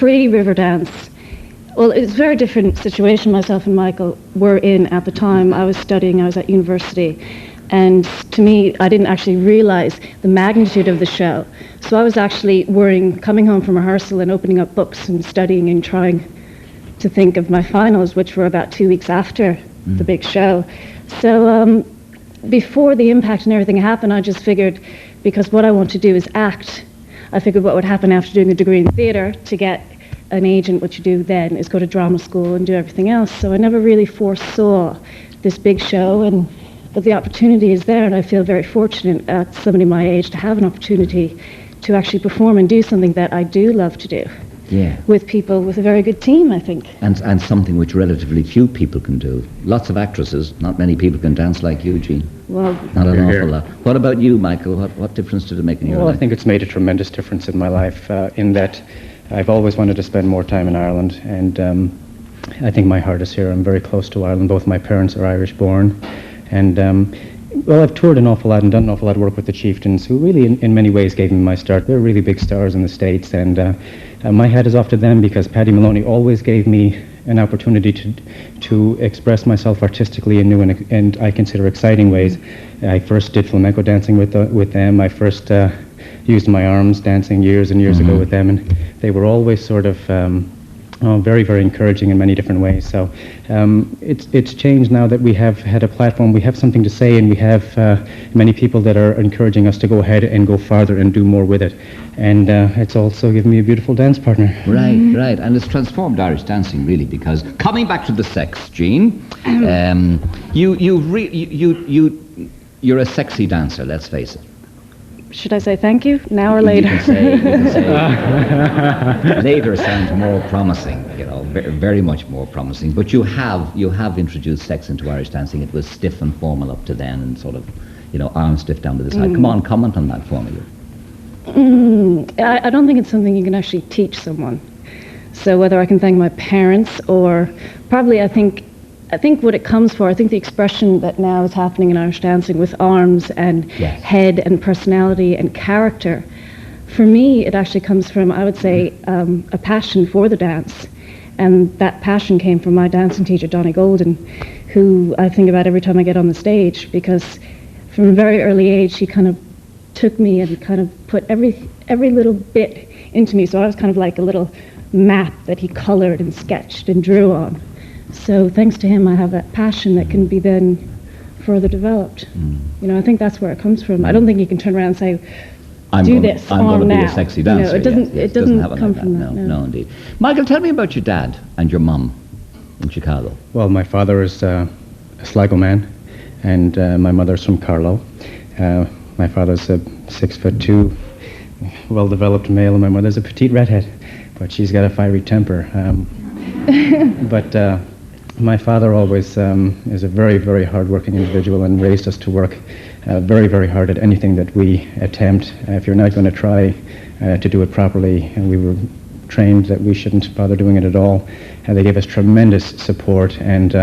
pre-Riverdance, well, it's a very different situation myself and Michael were in at the time. I was at university, and to me, I didn't actually realize the magnitude of the show. So I was actually worrying, coming home from rehearsal and opening up books and studying and trying to think of my finals, which were about 2 weeks after the big show. So before the impact and everything happened, I just figured, because what I want to do is act, I figured what would happen after doing a degree in theatre to get an agent, what you do then is go to drama school and do everything else. So I never really foresaw this big show, but the opportunity is there, and I feel very fortunate at somebody my age to have an opportunity to actually perform and do something that I do love to do. Yeah. With people, with a very good team, I think. And something which relatively few people can do. Lots of actresses, not many people can dance like you, Jean. Well, not an awful lot. What about you, Michael? What difference did it make in your life? Well, I think it's made a tremendous difference in my life in that I've always wanted to spend more time in Ireland, and I think my heart is here. I'm very close to Ireland. Both my parents are Irish born, and well, I've toured an awful lot and done an awful lot of work with the Chieftains, who really in many ways gave me my start. They're really big stars in the States, and my hat is off to them, because Paddy Maloney always gave me an opportunity to express myself artistically in new and I consider exciting ways. I first did flamenco dancing with them. I first used my arms dancing years and years ago with them, and they were always sort of very, very encouraging in many different ways. So it's changed now that we have had a platform, we have something to say, and we have many people that are encouraging us to go ahead and go farther and do more with it. And it's also given me a beautiful dance partner. Right. And it's transformed Irish dancing, really, because coming back to the sex, Jean, you're a sexy dancer, let's face it. should I say thank you now or later? You can say later sounds more promising, very much more promising. But you have introduced sex into Irish dancing. It was stiff and formal up to then, and sort of, arms stiff down to the side. Come on, comment on that for me. I don't think it's something you can actually teach someone. So whether I can thank my parents or probably I think what it comes for, I think the expression that now is happening in Irish dancing with arms and head and personality and character, for me it actually comes from, I would say, a passion for the dance. And that passion came from my dancing teacher, Donnie Golden, who I think about every time I get on the stage, because from a very early age he kind of took me and kind of put every little bit into me. So I was kind of like a little map that he colored and sketched and drew on. So thanks to him, I have that passion that can be then further developed. I think that's where it comes from. I don't think you can turn around and say, I'm going to be a sexy dancer. It doesn't come from that. No, indeed. Michael, tell me about your dad and your mum in Chicago. Well, my father is a Sligo man, and my mother's from Carlow. My father's a 6'2", well-developed male, and my mother's a petite redhead, but she's got a fiery temper. But my father always is a very, very hard-working individual and raised us to work very, very hard at anything that we attempt. If you're not going to try to do it properly, and we were trained that we shouldn't bother doing it at all. They gave us tremendous support, and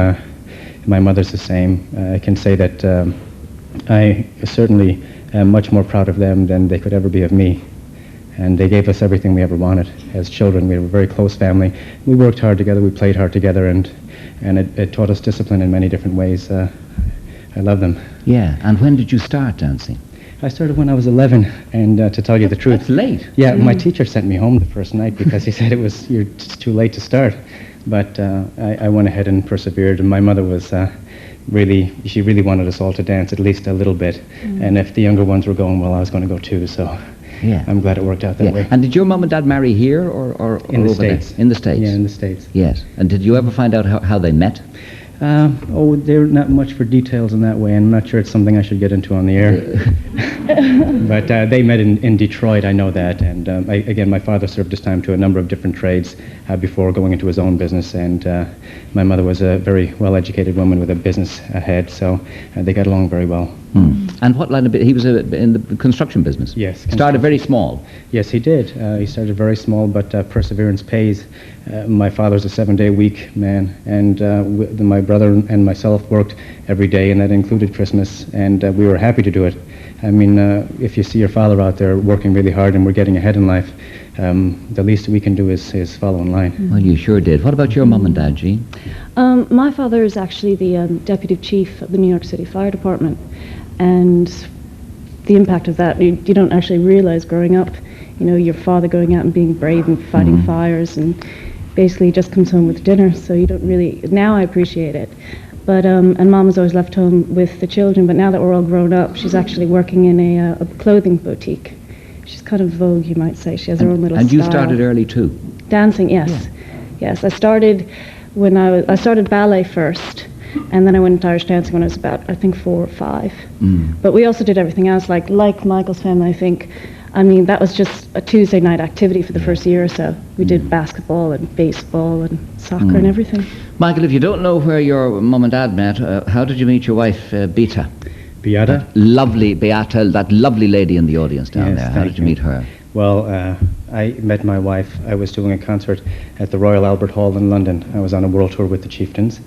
my mother's the same. I can say that I certainly am much more proud of them than they could ever be of me. And they gave us everything we ever wanted. As children, we were a very close family. We worked hard together, we played hard together, and it taught us discipline in many different ways. I love them. Yeah, and when did you start dancing? I started when I was 11, and to tell you the truth... That's late. Yeah, my teacher sent me home the first night because he said it's too late to start. But I went ahead and persevered, and my mother was she really wanted us all to dance at least a little bit. And if the younger ones were going, well, I was going to go too, so... Yeah, I'm glad it worked out that way. And did your mum and dad marry here or in the States? In the States. Yeah, in the States. Yes. And did you ever find out how they met? They're not much for details in that way. I'm not sure it's something I should get into on the air. But they met in Detroit, I know that. And again, my father served his time to a number of different trades before going into his own business. And my mother was a very well-educated woman with a business ahead, so they got along very well. And what line of he was in the construction business? Yes. Started very small. Yes, he did. He started very small, but perseverance pays. My father's a 7-day-a-week man, and my brother and myself worked every day, and that included Christmas, and we were happy to do it. I mean, if you see your father out there working really hard and we're getting ahead in life, the least we can do is follow in line. Well, you sure did. What about your mum and dad, Jean? My father is actually the deputy chief of the New York City Fire Department, and the impact of that, you don't actually realize growing up, your father going out and being brave and fighting fires, and basically just comes home with dinner, so you don't really, now I appreciate it. But, and Mom was always left home with the children, but now that we're all grown up, she's actually working in a clothing boutique. She's kind of vogue, you might say. She has her own little And style. you started early too? Dancing, yes. Yes, I started when I started ballet first, and then I went into Irish dancing when I was about, I think, 4 or 5. But we also did everything else, like Michael's family, I think. I mean, that was just a Tuesday night activity for the first year or so. We did basketball and baseball and soccer and everything. Michael, if you don't know where your mum and dad met, how did you meet your wife, Beata? Beata? Lovely Beata, that lovely lady in the audience down Yes, there. How thank did you meet her? Well, I met my wife. I was doing a concert at the Royal Albert Hall in London. I was on a world tour with the Chieftains,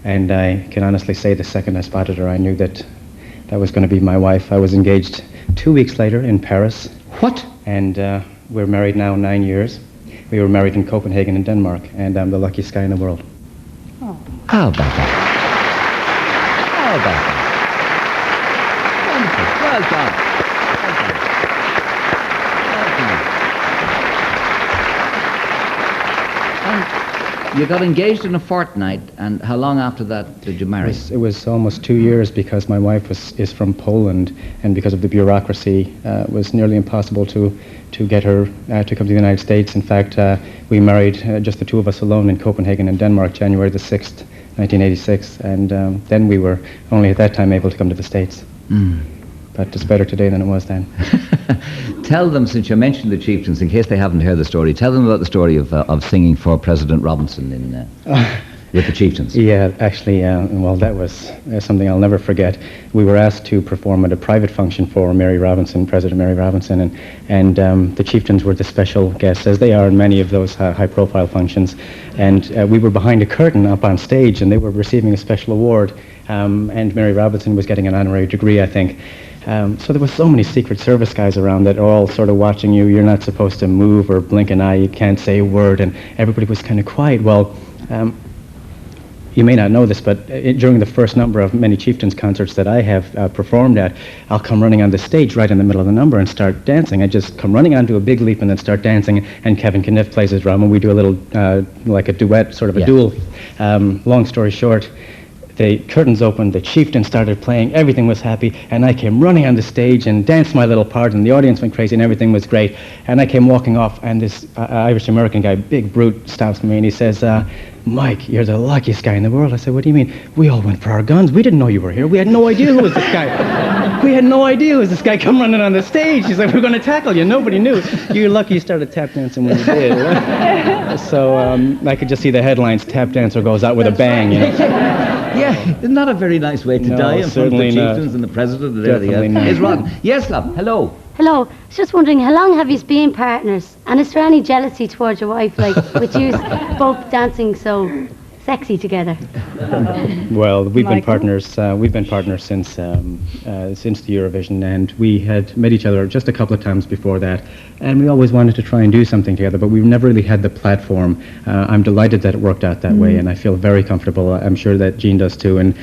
and I can honestly say the second I spotted her, I knew that was going to be my wife. I was engaged 2 weeks later in Paris. What? And we're married now 9 years. We were married in Copenhagen in Denmark, and I'm the luckiest guy in the world. Oh. How about that? How about that? Wonderful. Well done. You got engaged in a fortnight, and how long after that did you marry? It was almost 2 years because my wife is from Poland, and because of the bureaucracy, it was nearly impossible to get her to come to the United States. In fact, we married just the two of us alone in Copenhagen in Denmark, January the 6th, 1986, and then we were only at that time able to come to the States. But it's better today than it was then. Tell them, since you mentioned the Chieftains, in case they haven't heard the story, tell them about the story of singing for President Robinson with the Chieftains. Yeah, actually, well, that was something I'll never forget. We were asked to perform at a private function for Mary Robinson, President Mary Robinson, and the Chieftains were the special guests, as they are in many of those high-profile functions. And we were behind a curtain up on stage, and they were receiving a special award, and Mary Robinson was getting an honorary degree, I think. So there were so many Secret Service guys around that are all sort of watching you. You're not supposed to move or blink an eye. You can't say a word, and everybody was kind of quiet. Well, you may not know this, but during the first number of many Chieftains concerts that I have performed at, I'll come running on the stage right in the middle of the number and start dancing. I just come running onto a big leap and then start dancing, and Kevin Kniff plays his drum, and we do a little, like a duet, sort of a duel. Long story short, the curtains opened, the Chieftain started playing, everything was happy, and I came running on the stage and danced my little part, and the audience went crazy, and everything was great. And I came walking off, and this Irish-American guy, big brute, stops me, and he says, Mike, you're the luckiest guy in the world. I said, what do you mean? We all went for our guns. We didn't know you were here. We had no idea who was this guy. We had no idea who was this guy come running on the stage. He's like, we're going to tackle you. Nobody knew. You're lucky you started tap dancing when you did. So I could just see the headlines, tap dancer goes out with a bang. You know? Yeah, not a very nice way to die in front of the Chieftains and the President and everything else. It's wrong. Yes, love. Hello. Hello. I was just wondering, how long have you been partners? And is there any jealousy towards your wife, like, with you both dancing so sexy together? Well, we've been partners. We've been partners since the Eurovision, and we had met each other just a couple of times before that. And we always wanted to try and do something together, but we've never really had the platform. I'm delighted that it worked out that way, and I feel very comfortable. I'm sure that Jean does too. And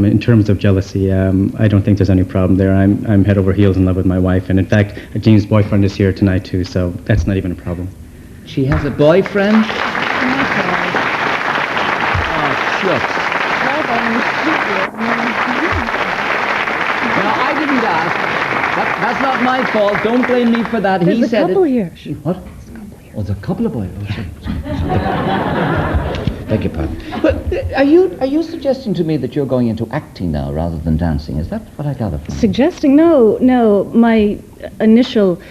in terms of jealousy, I don't think there's any problem there. I'm head over heels in love with my wife, and in fact, Jean's boyfriend is here tonight too, so that's not even a problem. She has a boyfriend? Now, I didn't ask. That's not my fault. Don't blame me for that. There's a couple here. What? Oh, there's a couple of boys. Beg your pardon. But are you suggesting to me that you're going into acting now rather than dancing? Is that what I gather from you? Suggesting? No. My initial,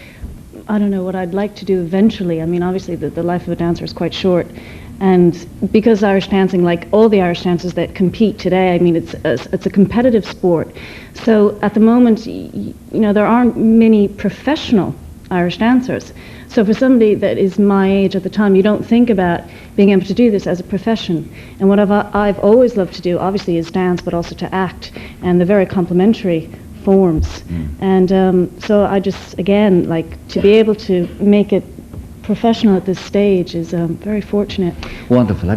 I don't know what I'd like to do eventually. I mean, obviously the life of a dancer is quite short. And because Irish dancing, like all the Irish dancers that compete today, I mean, it's a competitive sport. So at the moment, there aren't many professional Irish dancers. So for somebody that is my age at the time, you don't think about being able to do this as a profession. And what I've always loved to do, obviously, is dance, but also to act, and the very complementary forms. And so I just, again, like to be able to make it professional at this stage is very fortunate. Wonderful.